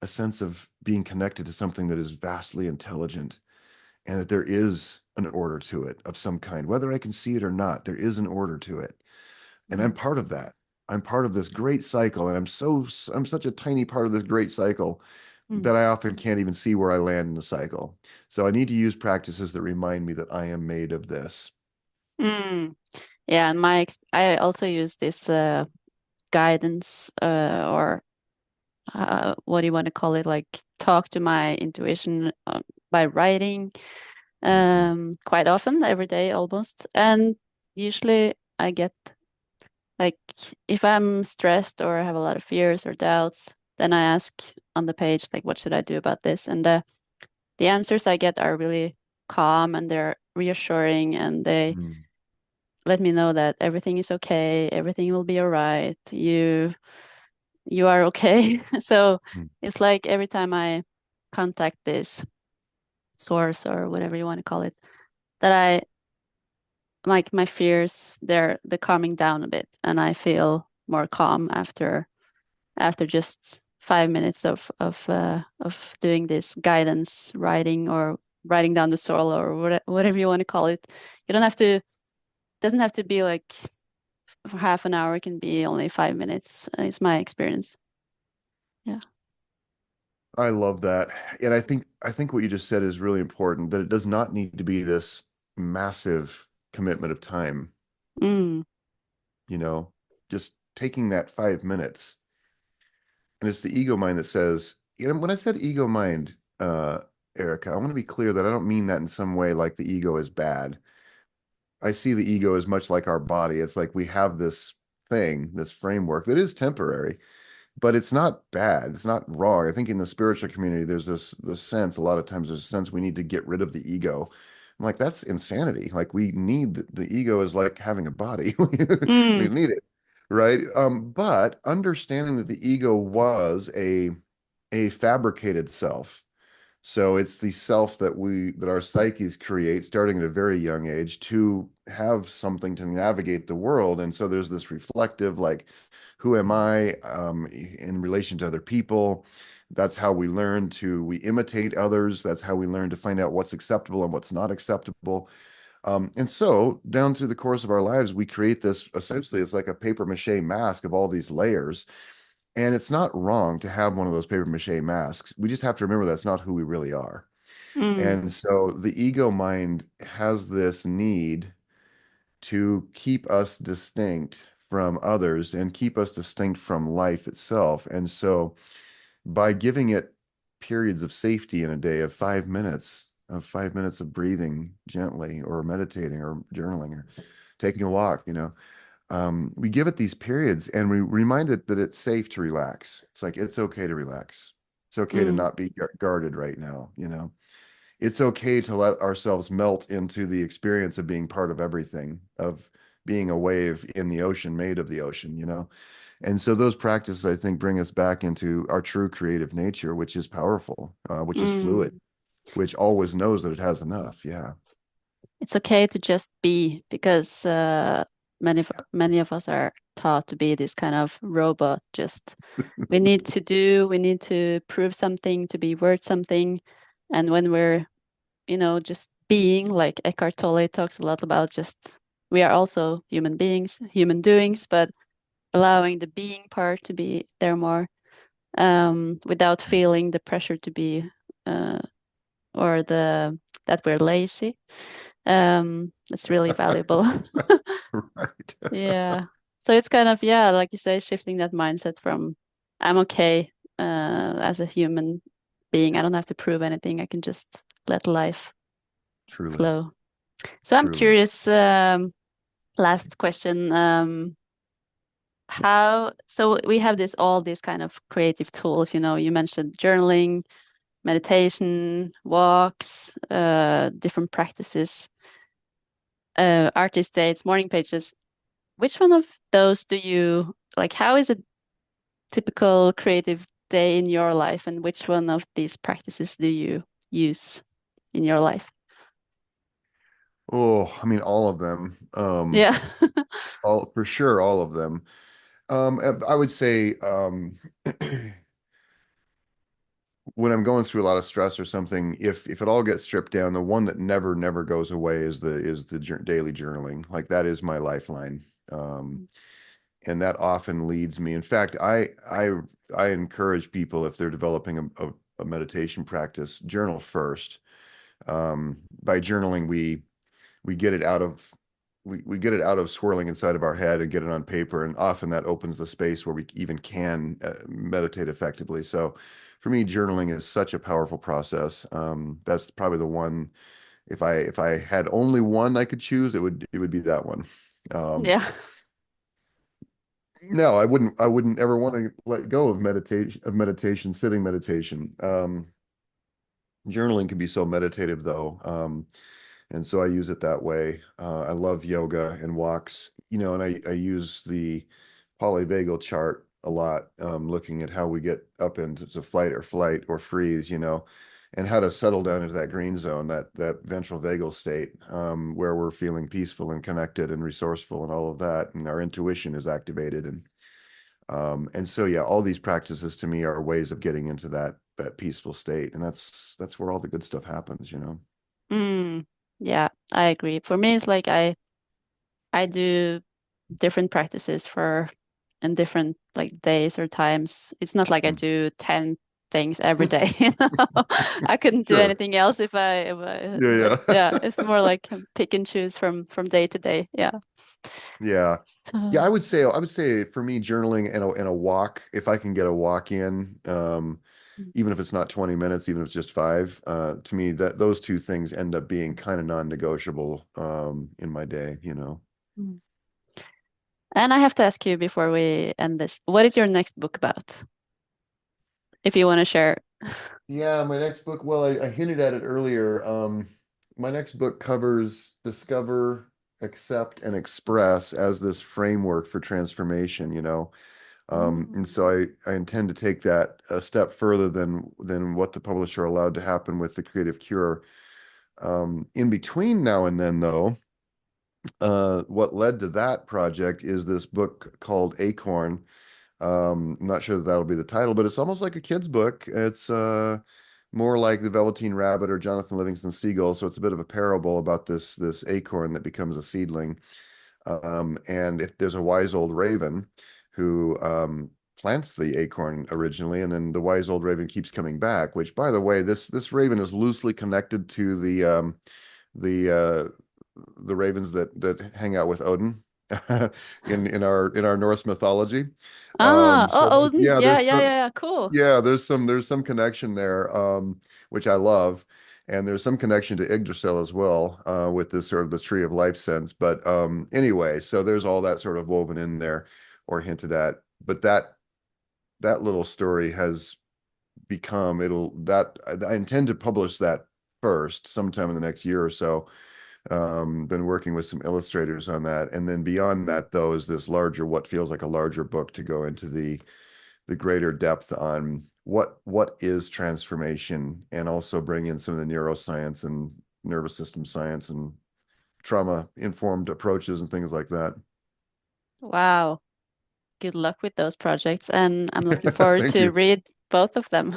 a sense of being connected to something that is vastly intelligent and that there is an order to it of some kind. Whether I can see it or not, there is an order to it. And I'm Mm. part of that. I'm part of this great cycle. And I'm such a tiny part of this great cycle Mm. that I often can't even see where I land in the cycle. So I need to use practices that remind me that I am made of this. Mm. Yeah, and I also use this guidance or what do you want to call it? Like talk to my intuition by writing Mhm. quite often, every day almost. And usually I get like if I'm stressed or have a lot of fears or doubts, then I ask on the page like what should I do about this? And the answers I get are really calm and they're reassuring and they Mhm. let me know that everything is okay, everything will be all right. You are okay. So it's like every time I contact this source or whatever you want to call it, that I like my fears, they're calming down a bit and I feel more calm after just 5 minutes of doing this guidance writing or writing down the soul or whatever you want to call it. You don't have to, doesn't have to be like for half an hour, it can be only 5 minutes, is my experience. Yeah. I love that. And I think what you just said is really important, that it does not need to be this massive commitment of time, Mm, you know, just taking that 5 minutes. And it's the ego mind that says, when I said ego mind, Erica, I want to be clear that I don't mean that in some way like the ego is bad. I see the ego as much like our body. It's like we have this thing, this framework that is temporary, but it's not bad. It's not wrong. I think in the spiritual community, there's this sense, a lot of times there's a sense we need to get rid of the ego. I'm like, that's insanity. Like we need the ego is like having a body. We mm, need it. Right. But understanding that the ego was a fabricated self. So it's the self that our psyches create starting at a very young age to have something to navigate the world. And so there's this reflective, like, who am I in relation to other people? That's how we imitate others. That's how we learn to find out what's acceptable and what's not acceptable. And so down through the course of our lives, we create this essentially, it's like a paper mache mask of all these layers. And it's not wrong to have one of those paper mache masks. We just have to remember that's not who we really are. mm, And so the ego mind has this need to keep us distinct from others and keep us distinct from life itself. And so by giving it periods of safety in a day of 5 minutes of breathing gently or meditating or journaling or taking a walk, we give it these periods and we remind it that it's safe to relax. It's like, it's okay to relax. It's okay to mm, not be guarded right now. It's okay to let ourselves melt into the experience of being part of everything, of being a wave in the ocean, made of the ocean. And so those practices, I think, bring us back into our true creative nature, which is powerful, which is fluid, mm. which always knows that it has enough. Yeah. It's okay to just be because many of us are taught to be this kind of robot. Just we need to prove something to be worth something. And when we're, just being, like Eckhart Tolle talks a lot about, just we are also human beings, human doings, but allowing the being part to be there more, without feeling the pressure to be uh, or the that we're lazy. It's really valuable. Right. Yeah. So it's kind of, yeah, like you say, shifting that mindset from I'm okay as a human being. I don't have to prove anything. I can just let life Truly. flow. So I'm truly. curious, last question. So we have all these kind of creative tools, you mentioned journaling, meditation, walks, different practices, artist dates, morning pages. Which one of those do you like? How is a typical creative day in your life, and which one of these practices do you use in your life? Oh, I mean, all of them. Yeah. All for sure, all of them. I would say when I'm going through a lot of stress or something, if it all gets stripped down, the one that never goes away is the daily journaling. Like that is my lifeline. And that often leads me. In fact, I encourage people if they're developing a meditation practice, journal first. By journaling, we get it out of we get it out of swirling inside of our head and get it on paper, and often that opens the space where we even can meditate effectively. So for me, journaling is such a powerful process. That's probably the one. If I had only one I could choose, it would be that one. um, Yeah. no, I wouldn't ever want to let go of meditation, sitting meditation. Journaling can be so meditative though. And so I use it that way. I love yoga and walks, and I use the polyvagal chart a lot, looking at how we get up into flight or freeze, and how to settle down into that green zone, that ventral vagal state, where we're feeling peaceful and connected and resourceful and all of that, and our intuition is activated. And so yeah, all these practices to me are ways of getting into that peaceful state, and that's where all the good stuff happens. Mm, yeah, I agree. For me, it's like I do different practices for in different like days or times. It's not like I Hmm. do 10 things every day, you know. I couldn't do Sure. anything else if I, but Yeah, yeah, yeah. it's more like pick and choose from day to day. Yeah. Yeah. Yeah, So, I would say for me, journaling and a walk, if I can get a walk in, even if it's not 20 minutes, even if it's just five, to me that those two things end up being kind of non-negotiable in my day. mm. And I have to ask you before we end this, what is your next book about? If you want to share. Yeah, my next book, well, I hinted at it earlier. My next book covers discover, accept, and express as this framework for transformation. And Mm. so I intend to take that a step further than what the publisher allowed to happen with the Creative Cure. In between now and then, though, what led to that project is this book called Acorn. I'm not sure that that'll be the title, but it's almost like a kid's book. It's more like the Velveteen Rabbit or Jonathan Livingston Seagull. So it's a bit of a parable about this acorn that becomes a seedling. And if there's a wise old raven who plants the acorn originally, and then the wise old raven keeps coming back. Which, by the way, this raven is loosely connected to the the ravens that hang out with Odin in our Norse mythology. Ah, oh, So Odin. yeah, Yeah, yeah, yeah, yeah. Cool. there's some connection there, which I love, and there's some connection to Yggdrasil as well, with this sort of the tree of life sense. But anyway, so there's all that sort of woven in there or hinted at. But that little story has become it'll that I intend to publish that first sometime in the next year or so. Been working with some illustrators on that, and then beyond that, though, is this larger, what feels like a larger book to go into the greater depth on what is transformation, and also bring in some of the neuroscience and nervous system science and trauma informed approaches and things like that. Wow. Good luck with those projects, and I'm looking forward Thank to you. read both of them.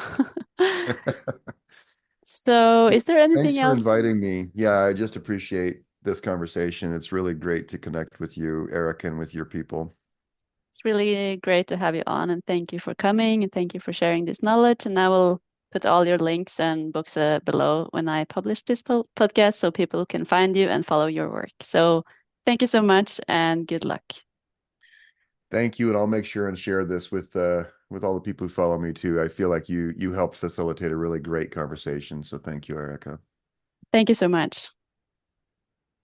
So, Well, is there thanks anything for else? inviting me. Yeah, I just appreciate this conversation. It's really great to connect with you, Eric, and with your people. It's really great to have you on, and thank you for coming, and thank you for sharing this knowledge. And I will put all your links and books below when I publish this podcast so people can find you and follow your work. So, thank you so much, and good luck. Thank you, and I'll make sure and share this with all the people who follow me too. I feel like you helped facilitate a really great conversation. So thank you, Erica. Thank you so much.